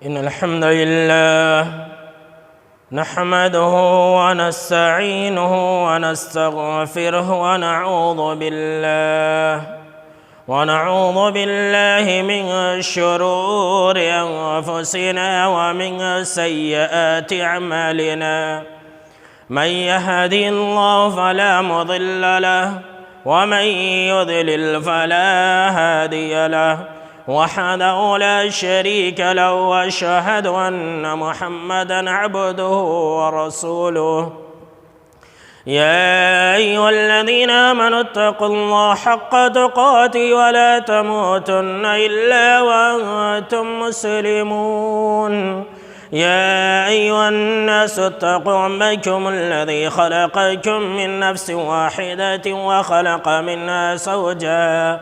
إن الحمد لله نحمده ونستعينه ونستغفره ونعوذ بالله من شرور أنفسنا ومن سيئات أعمالنا. من يهدي الله فلا مضل له ومن يضلل فلا هادي له، وحده لا شريك له، وأشهد أن محمدًا عبده ورسوله. يا أيها الذين آمنوا اتقوا الله حق تقاته ولا تموتن إلا وأنتم مسلمون. يا أيها الناس اتقوا ربكم الذي خلقكم من نفس واحدة وخلق منها زوجها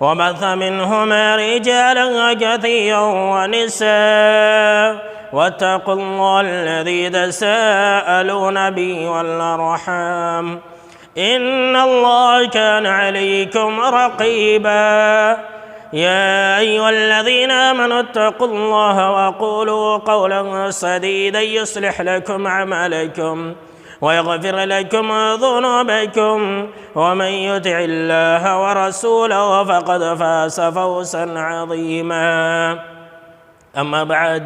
وبث منهما رجالا كثيرا ونساء، واتقوا الله الذي تساءلون به والأرحام إن الله كان عليكم رقيبا. يا أيها الذين آمنوا اتقوا الله وقولوا قولا سديدا يصلح لكم أعمالكم ويغفر لكم ذنوبكم، ومن يطع الله ورسوله فقد فاز فوزا عظيما. أما بعد،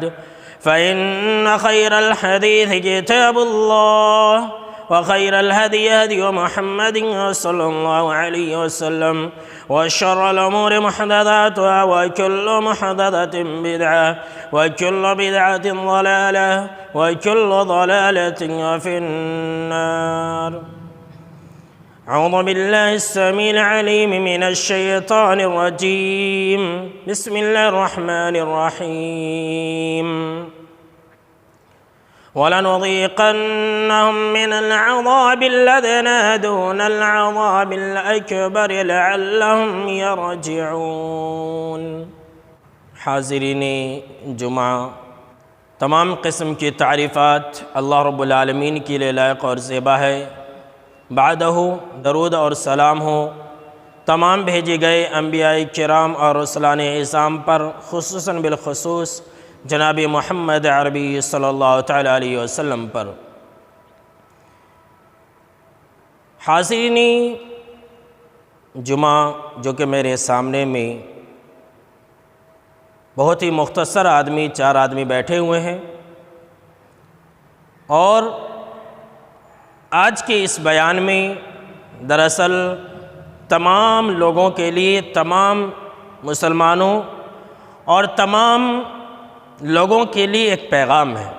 فإن خير الحديث كتاب الله، وخير الهدي هدي محمد صلى الله عليه وسلم، وشر الأمور محدثاتها، وكل محدثة بدعة، وكل بدعة ضلالة، وكل ضلالة في النار. أعوذ بالله السميع العليم من الشيطان الرجيم. بسم الله الرحمن الرحيم. وَلَنُذِيقَنَّهُم مِّنَ الْعَذَابِ الْأَدْنَىٰ دُونَ الْعَذَابِ الْأَكْبَرِ لَعَلَّهُمْ يَرْجِعُونَ۔ حاضرین جمعہ، تمام قسم کی تعریفات اللہ رب العالمین کے لیے لائق اور زیبا ہے۔ بعدہ درود اور سلام ہو تمام بھیجے گئے انبیاء کرام اور رسولان اعظام پر، خصوصاً بالخصوص جناب محمد عربی صلی اللہ تعالی علیہ وسلم پر۔ حاضرین جمعہ، جو کہ میرے سامنے میں بہت ہی مختصر چار آدمی بیٹھے ہوئے ہیں، اور آج کے اس بیان میں دراصل تمام لوگوں کے لیے، تمام مسلمانوں اور تمام لوگوں کے لیے ایک پیغام ہے۔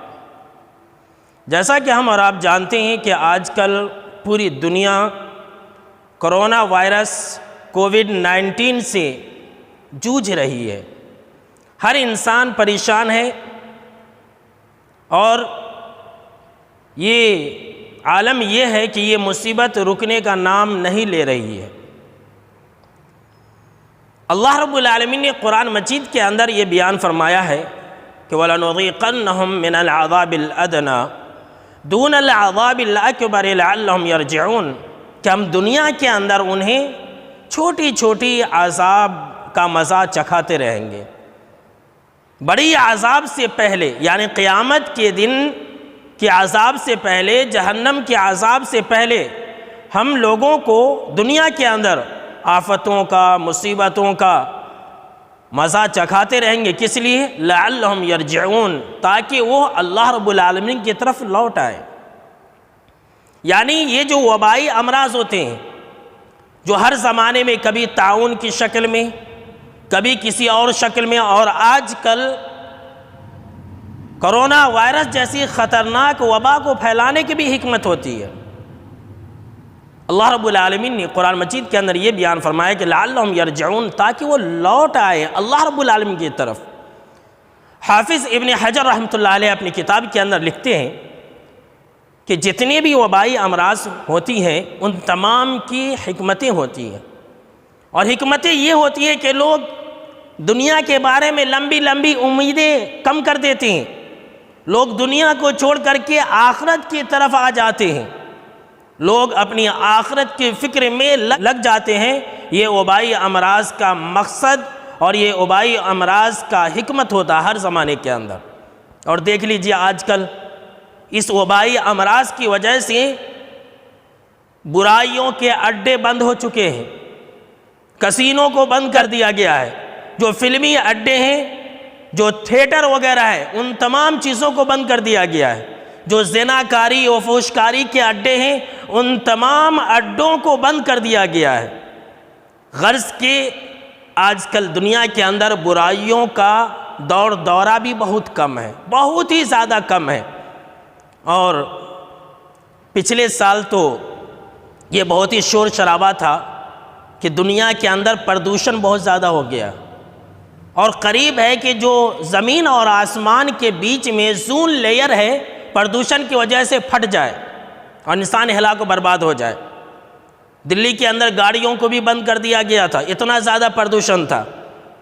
جیسا کہ ہم اور آپ جانتے ہیں کہ آج کل پوری دنیا کرونا وائرس کووڈ-19 سے جوجھ رہی ہے۔ ہر انسان پریشان ہے، اور یہ عالم یہ ہے کہ یہ مصیبت رکنے کا نام نہیں لے رہی ہے۔ اللہ رب العالمین نے قرآن مجید کے اندر یہ بیان فرمایا ہے کہ وَلَنُذِيقَنَّهُم مِّنَ الْعَذَابِ الْأَدْنَىٰ دُونَ الْعَذَابِ الْأَكْبَرِ لَعَلَّهُمْ يَرْجِعُونَ، کہ ہم دنیا کے اندر انہیں چھوٹی چھوٹی عذاب کا مزہ چکھاتے رہیں گے۔ بڑی عذاب سے پہلے، یعنی قیامت کے دن کے عذاب سے پہلے، جہنم کے عذاب سے پہلے، ہم لوگوں کو دنیا کے اندر آفتوں کا، مصیبتوں کا مزہ چکھاتے رہیں گے۔ کس لیے؟ لعلہم یرجعون، تاکہ وہ اللہ رب العالمین کی طرف لوٹ آئیں۔ یعنی یہ جو وبائی امراض ہوتے ہیں، جو ہر زمانے میں کبھی طاعون کی شکل میں، کبھی کسی اور شکل میں، اور آج کل کرونا وائرس جیسی خطرناک وبا کو پھیلانے کی بھی حکمت ہوتی ہے۔ اللہ رب العالمین نے قرآن مجید کے اندر یہ بیان فرمایا کہ لعلہم یرجعون، تاکہ وہ لوٹ آئے اللہ رب العالمین کی طرف۔ حافظ ابن حجر رحمۃ اللہ علیہ اپنی کتاب کے اندر لکھتے ہیں کہ جتنی بھی وبائی امراض ہوتی ہیں ان تمام کی حکمتیں ہوتی ہیں، اور حکمتیں یہ ہوتی ہیں کہ لوگ دنیا کے بارے میں لمبی لمبی امیدیں کم کر دیتے ہیں، لوگ دنیا کو چھوڑ کر کے آخرت کی طرف آ جاتے ہیں، لوگ اپنی آخرت کی فکر میں لگ جاتے ہیں۔ یہ وبائی امراض کا مقصد اور یہ وبائی امراض کا حکمت ہوتا ہے ہر زمانے کے اندر۔ اور دیکھ لیجئے آج کل اس وبائی امراض کی وجہ سے برائیوں کے اڈے بند ہو چکے ہیں، کسینوں کو بند کر دیا گیا ہے، جو فلمی اڈے ہیں، جو تھیٹر وغیرہ ہے، ان تمام چیزوں کو بند کر دیا گیا ہے، جو زنا کاری و فحش کاری کے اڈے ہیں ان تمام اڈوں کو بند کر دیا گیا ہے۔ غرض کہ آج کل دنیا کے اندر برائیوں کا دور دورہ بھی بہت کم ہے، بہت ہی زیادہ کم ہے۔ اور پچھلے سال تو یہ بہت ہی شور شرابہ تھا کہ دنیا کے اندر پردوشن بہت زیادہ ہو گیا، اور قریب ہے کہ جو زمین اور آسمان کے بیچ میں زون لیئر ہے پردوشن کی وجہ سے پھٹ جائے اور انسان ہلاک و برباد ہو جائے۔ دلی کے اندر گاڑیوں کو بھی بند کر دیا گیا تھا، اتنا زیادہ پردوشن تھا،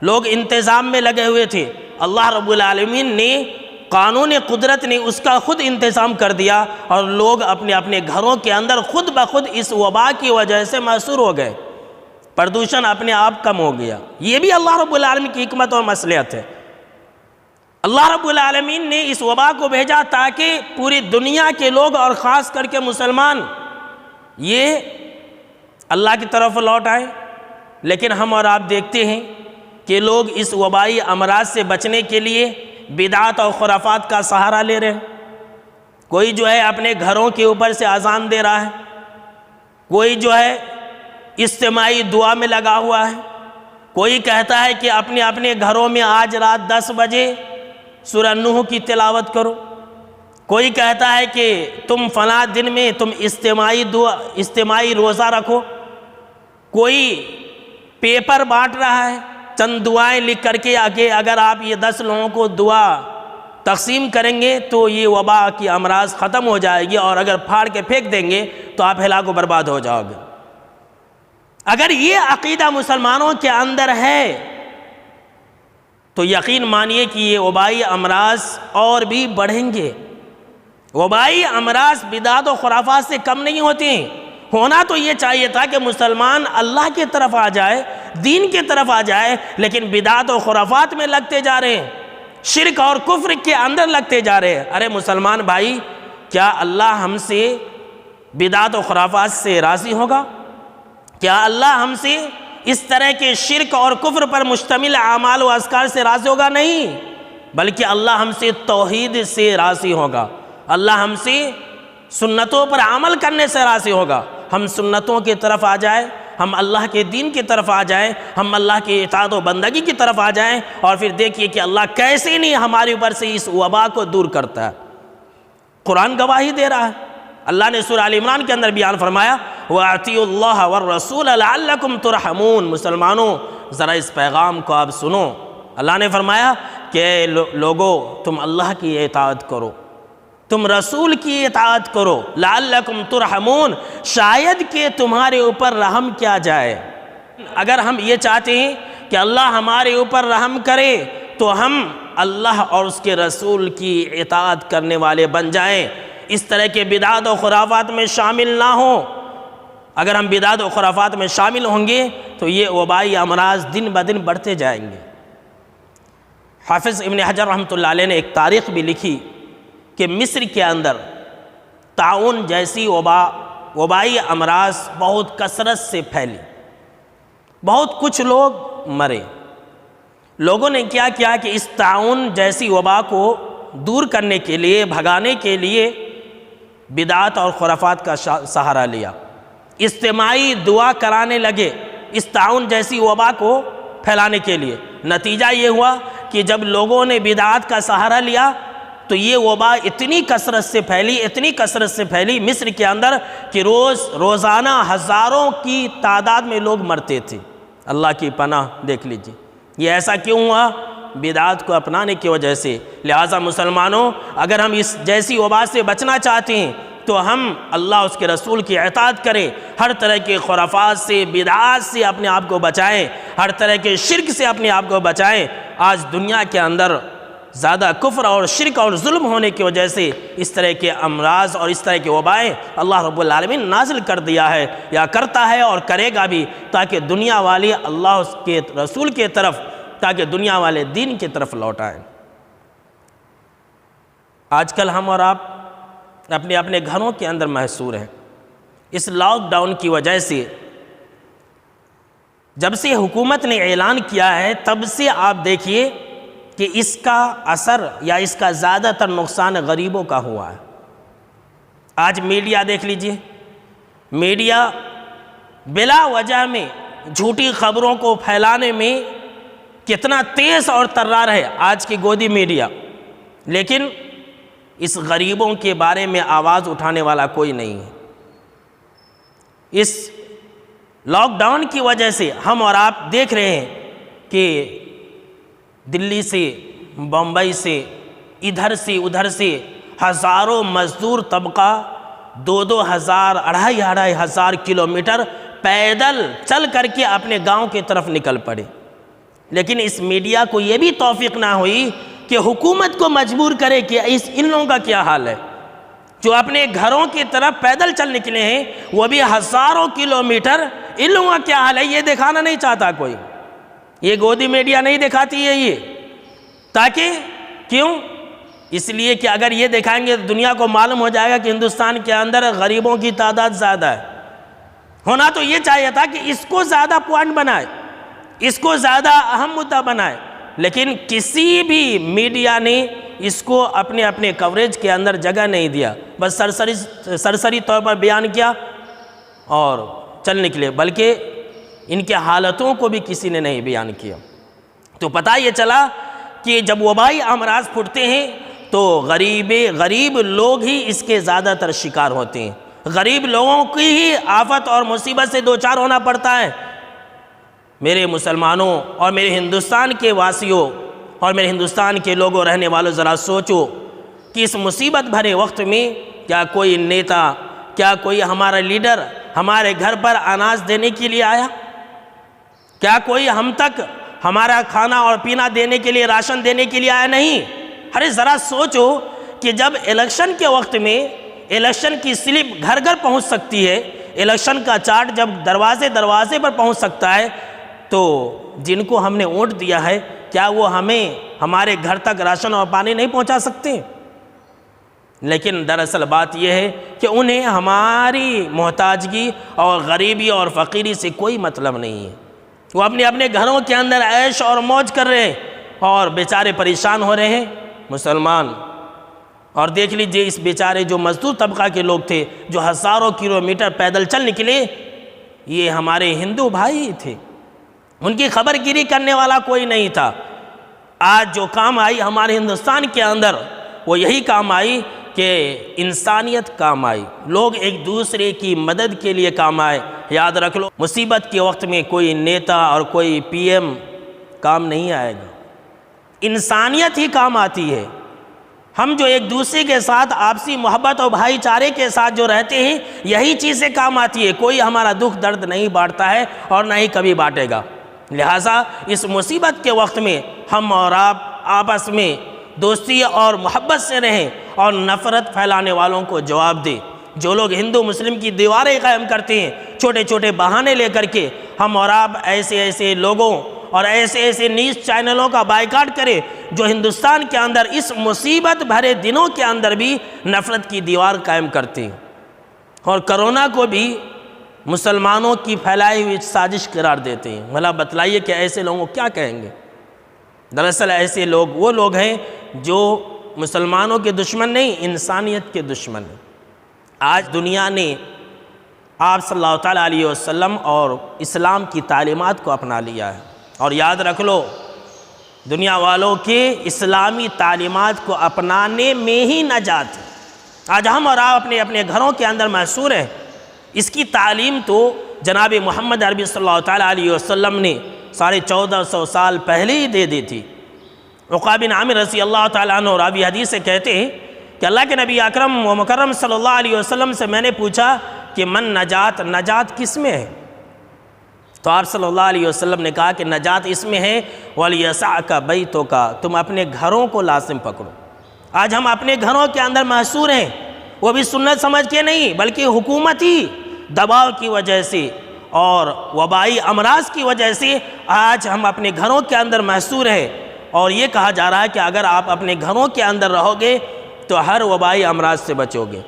لوگ انتظام میں لگے ہوئے تھے۔ اللہ رب العالمین نے قانون قدرت نے اس کا خود انتظام کر دیا، اور لوگ اپنے اپنے گھروں کے اندر خود بخود اس وبا کی وجہ سے محصور ہو گئے، پردوشن اپنے آپ کم ہو گیا۔ یہ بھی اللہ رب العالمین کی حکمت اور مصلحت ہے۔ اللہ رب العالمین نے اس وبا کو بھیجا تاکہ پوری دنیا کے لوگ اور خاص کر کے مسلمان یہ اللہ کی طرف لوٹ آئے، لیکن ہم اور آپ دیکھتے ہیں کہ لوگ اس وبائی امراض سے بچنے کے لیے بدعات اور خرافات کا سہارا لے رہے ہیں۔ کوئی جو ہے اپنے گھروں کے اوپر سے اذان دے رہا ہے، کوئی جو ہے اجتماعی دعا میں لگا ہوا ہے، کوئی کہتا ہے کہ اپنے اپنے گھروں میں آج رات 10 بجے سورہ نوح کی تلاوت کرو، کوئی کہتا ہے کہ تم فلاں دن میں تم اجتماعی روزہ رکھو، کوئی پیپر بانٹ رہا ہے چند دعائیں لکھ کر کے آگے اگر آپ یہ 10 لوگوں کو دعا تقسیم کریں گے تو یہ وبا کی امراض ختم ہو جائے گی، اور اگر پھاڑ کے پھینک دیں گے تو آپ ہلاک و برباد ہو جاؤ گے۔ اگر یہ عقیدہ مسلمانوں کے اندر ہے تو یقین مانیے کہ یہ وبائی امراض اور بھی بڑھیں گے۔ وبائی امراض بدعات و خرافات سے کم نہیں ہوتے ہیں۔ ہونا تو یہ چاہیے تھا کہ مسلمان اللہ کی طرف آ جائے، دین کی طرف آ جائے، لیکن بدعات و خرافات میں لگتے جا رہے ہیں، شرک اور کفر کے اندر لگتے جا رہے ہیں۔ ارے مسلمان بھائی، کیا اللہ ہم سے بدعات و خرافات سے راضی ہوگا؟ کیا اللہ ہم سے اس طرح کے شرک اور کفر پر مشتمل اعمال و اذکار سے راضی ہوگا؟ نہیں، بلکہ اللہ ہم سے توحید سے راضی ہوگا، اللہ ہم سے سنتوں پر عمل کرنے سے راضی ہوگا۔ ہم سنتوں کی طرف آ جائیں، ہم اللہ کے دین کی طرف آ جائیں، ہم اللہ کی اطاعت و بندگی کی طرف آ جائیں، اور پھر دیکھیے کہ اللہ کیسے نہیں ہمارے اوپر سے اس وبا کو دور کرتا ہے۔ قرآن گواہی دے رہا ہے۔ اللہ نے سورہ آل عمران کے اندر بیان فرمایا وَأَطِيعُوا اللَّهَ وَالرَّسُولَ لَعَلَّكُمْ تُرْحَمُونَ۔ مسلمانوں ذرا اس پیغام کو آپ سنو۔ اللہ نے فرمایا کہ لوگو تم اللہ کی اطاعت کرو، تم رسول کی اطاعت کرو، لعلکم ترحمون، شاید کہ تمہارے اوپر رحم کیا جائے۔ اگر ہم یہ چاہتے ہیں کہ اللہ ہمارے اوپر رحم کرے تو ہم اللہ اور اس کے رسول کی اطاعت کرنے والے بن جائیں، اس طرح کے بدعات و خرافات میں شامل نہ ہوں۔ اگر ہم بدعات و خرافات میں شامل ہوں گے تو یہ وبائی امراض دن بدن بڑھتے جائیں گے۔ حافظ ابن حجر رحمۃ اللہ علیہ نے ایک تاریخ بھی لکھی کہ مصر کے اندر طاعون جیسی وبائی امراض بہت کثرت سے پھیلی، بہت کچھ لوگ مرے۔ لوگوں نے کیا کیا کہ اس طاعون جیسی وبا کو دور کرنے کے لیے، بھگانے کے لیے بدعات اور خرافات کا سہارا لیا، اجتماعی دعا کرانے لگے اس طاعون جیسی وبا کو پھیلانے کے لیے۔ نتیجہ یہ ہوا کہ جب لوگوں نے بدعات کا سہارا لیا تو یہ وبا اتنی کثرت سے پھیلی مصر کے اندر کہ روزانہ ہزاروں کی تعداد میں لوگ مرتے تھے۔ اللہ کی پناہ دیکھ لیجیے، یہ ایسا کیوں ہوا؟ بدعات کو اپنانے کی وجہ سے۔ لہٰذا مسلمانوں، اگر ہم اس جیسی وبا سے بچنا چاہتے ہیں تو ہم اللہ اس کے رسول کی اطاعت کریں، ہر طرح کے خرافات سے، بدعات سے اپنے آپ کو بچائیں، ہر طرح کے شرک سے اپنے آپ کو بچائیں۔ آج دنیا کے اندر زیادہ کفر اور شرک اور ظلم ہونے کی وجہ سے اس طرح کے امراض اور اس طرح کے وبائیں اللہ رب العالمین نازل کر دیا ہے، یا کرتا ہے اور کرے گا بھی، تاکہ دنیا والے اللہ اس کے رسول کے طرف، تاکہ دنیا والے دین کی طرف لوٹ آئیں۔ آج کل ہم اور آپ اپنے اپنے گھروں کے اندر محصور ہیں۔ اس لاک ڈاؤن کی وجہ سے جب سے حکومت نے اعلان کیا ہے تب سے آپ دیکھیے کہ اس کا اثر یا اس کا زیادہ تر نقصان غریبوں کا ہوا ہے۔ آج میڈیا دیکھ لیجئے، میڈیا بلا وجہ میں جھوٹی خبروں کو پھیلانے میں کتنا تیز اور ترار ہے آج کی گودی میڈیا، لیکن اس غریبوں کے بارے میں آواز اٹھانے والا کوئی نہیں ہے۔ اس لاک ڈاؤن کی وجہ سے ہم اور آپ دیکھ رہے ہیں کہ دلی سے، بمبئی سے، ادھر سے ادھر سے ہزاروں مزدور طبقہ 2,000 2,500 کلومیٹر پیدل چل کر کے اپنے گاؤں کی طرف نکل پڑے، لیکن اس میڈیا کو یہ بھی توفیق نہ ہوئی کہ حکومت کو مجبور کرے کہ ان لوگوں کا کیا حال ہے جو اپنے گھروں کی طرف پیدل چل نکلے ہیں، وہ بھی ہزاروں کلومیٹر، ان لوگوں کا کیا حال ہے یہ دکھانا نہیں چاہتا کوئی۔ یہ گودی میڈیا نہیں دکھاتی ہے یہ، تاکہ کیوں؟ اس لیے کہ اگر یہ دکھائیں گے تو دنیا کو معلوم ہو جائے گا کہ ہندوستان کے اندر غریبوں کی تعداد زیادہ ہے۔ ہونا تو یہ چاہیے تھا کہ اس کو زیادہ پوائنٹ بنائے، اس کو زیادہ اہم مدعا بنائے، لیکن کسی بھی میڈیا نے اس کو اپنے اپنے کوریج کے اندر جگہ نہیں دیا، بس سرسری طور پر بیان کیا اور چل نکلے، بلکہ ان کے حالتوں کو بھی کسی نے نہیں بیان کیا۔ تو پتہ یہ چلا کہ جب وبائی امراض پھوٹتے ہیں تو غریب لوگ ہی اس کے زیادہ تر شکار ہوتے ہیں، غریب لوگوں کی ہی آفت اور مصیبت سے دوچار ہونا پڑتا ہے۔ میرے مسلمانوں اور میرے ہندوستان کے واسیوں اور میرے ہندوستان کے لوگوں رہنے والوں، ذرا سوچو کہ اس مصیبت بھرے وقت میں کیا کوئی نیتا، کیا کوئی ہمارا لیڈر ہمارے گھر پر اناج دینے کے لیے آیا؟ کیا کوئی ہم تک ہمارا کھانا اور پینا دینے کے لیے، راشن دینے کے لیے آیا؟ نہیں۔ ارے ذرا سوچو کہ جب الیکشن کے وقت میں الیکشن کی سلپ گھر گھر پہنچ سکتی ہے، الیکشن کا چارٹ جب دروازے پر پہنچ سکتا ہے، تو جن کو ہم نے ووٹ دیا ہے کیا وہ ہمیں ہمارے گھر تک راشن اور پانی نہیں پہنچا سکتے؟ لیکن دراصل بات یہ ہے کہ انہیں ہماری محتاجگی اور غریبی اور فقیری سے کوئی مطلب نہیں ہے۔ وہ اپنے اپنے گھروں کے اندر عیش اور موج کر رہے ہیں اور بیچارے پریشان ہو رہے ہیں مسلمان۔ اور دیکھ لیجئے اس بیچارے جو مزدور طبقہ کے لوگ تھے جو ہزاروں کلومیٹر پیدل چل نکلے، یہ ہمارے ہندو بھائی تھے، ان کی خبر گیری کرنے والا کوئی نہیں تھا۔ آج جو کام آئی ہمارے ہندوستان کے اندر، وہ یہی کام آئی کہ انسانیت کام آئی، لوگ ایک دوسرے کی مدد کے لیے کام آئے۔ یاد رکھ لو، مصیبت کے وقت میں کوئی نیتا اور کوئی پی ایم کام نہیں آئے گا، انسانیت ہی کام آتی ہے۔ ہم جو ایک دوسرے کے ساتھ آپسی محبت اور بھائی چارے کے ساتھ جو رہتے ہیں، یہی چیزیں کام آتی ہے۔ کوئی ہمارا دکھ درد نہیں بانٹتا ہے اور نہ ہی کبھی بانٹے گا۔ لہٰذا اس مصیبت کے وقت میں ہم اور آپ آپس میں دوستی اور محبت سے رہیں اور نفرت پھیلانے والوں کو جواب دیں۔ جو لوگ ہندو مسلم کی دیواریں قائم کرتے ہیں چھوٹے چھوٹے بہانے لے کر کے، ہم اور آپ ایسے لوگوں اور ایسے نیوز چینلوں کا بائیکاٹ کریں جو ہندوستان کے اندر اس مصیبت بھرے دنوں کے اندر بھی نفرت کی دیوار قائم کرتے ہیں اور کرونا کو بھی مسلمانوں کی پھیلائی ہوئی سازش قرار دیتے ہیں۔ بھلا بتلائیے کہ ایسے لوگوں کو کیا کہیں گے؟ دراصل ایسے لوگ وہ لوگ ہیں جو مسلمانوں کے دشمن نہیں، انسانیت کے دشمن ہیں۔ آج دنیا نے آپ صلی اللہ تعالیٰ علیہ وسلم اور اسلام کی تعلیمات کو اپنا لیا ہے، اور یاد رکھ لو دنیا والوں کے اسلامی تعلیمات کو اپنانے میں ہی نجات ہے۔ آج ہم اور آپ اپنے اپنے گھروں کے اندر محصور ہیں۔ اس کی تعلیم تو جناب محمد عربی صلی اللہ تعالیٰ علیہ وسلم نے 1450 سال پہلے ہی دے دی تھی۔ عقبہ بن عامر رضی اللہ تعالیٰ عنہ راوی حدیث سے کہتے ہیں کہ اللہ کے نبی اکرم و مکرم صلی اللہ علیہ وسلم سے میں نے پوچھا کہ من نجات کس میں ہے؟ تو آپ صلی اللہ علیہ وسلم نے کہا کہ نجات اس میں ہے وَلْيَسَعْكَ بَيْتُكَ، تم اپنے گھروں کو لازم پکڑو۔ آج ہم اپنے گھروں کے اندر محصور ہیں، وہ بھی سنت سمجھ کے نہیں بلکہ حکومتی دباؤ کی وجہ سے اور وبائی امراض کی وجہ سے آج ہم اپنے گھروں کے اندر محصور ہیں۔ اور یہ کہا جا رہا ہے کہ اگر آپ اپنے گھروں کے اندر رہو گے تو ہر وبائی امراض سے بچو گے۔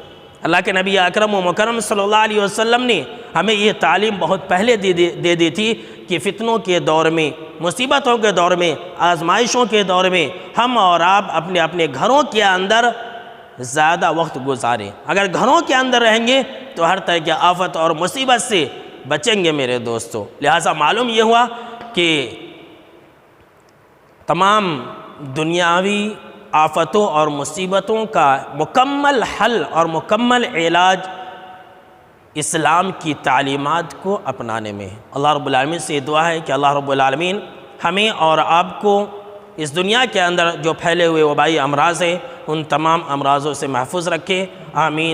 اللہ کے نبی اکرم و مکرم صلی اللہ علیہ وسلم نے ہمیں یہ تعلیم بہت پہلے دے دی تھی کہ فتنوں کے دور میں، مصیبتوں کے دور میں، آزمائشوں کے دور میں ہم اور آپ اپنے اپنے گھروں کے اندر زیادہ وقت گزاریں۔ اگر گھروں کے اندر رہیں گے تو ہر طرح کی آفت اور مصیبت سے بچیں گے میرے دوستو۔ لہٰذا معلوم یہ ہوا کہ تمام دنیاوی آفتوں اور مصیبتوں کا مکمل حل اور مکمل علاج اسلام کی تعلیمات کو اپنانے میں ہے۔ اللہ رب العالمین سے دعا ہے کہ اللہ رب العالمین ہمیں اور آپ کو اس دنیا کے اندر جو پھیلے ہوئے وبائی امراض ہیں ان تمام امراضوں سے محفوظ رکھے، آمین۔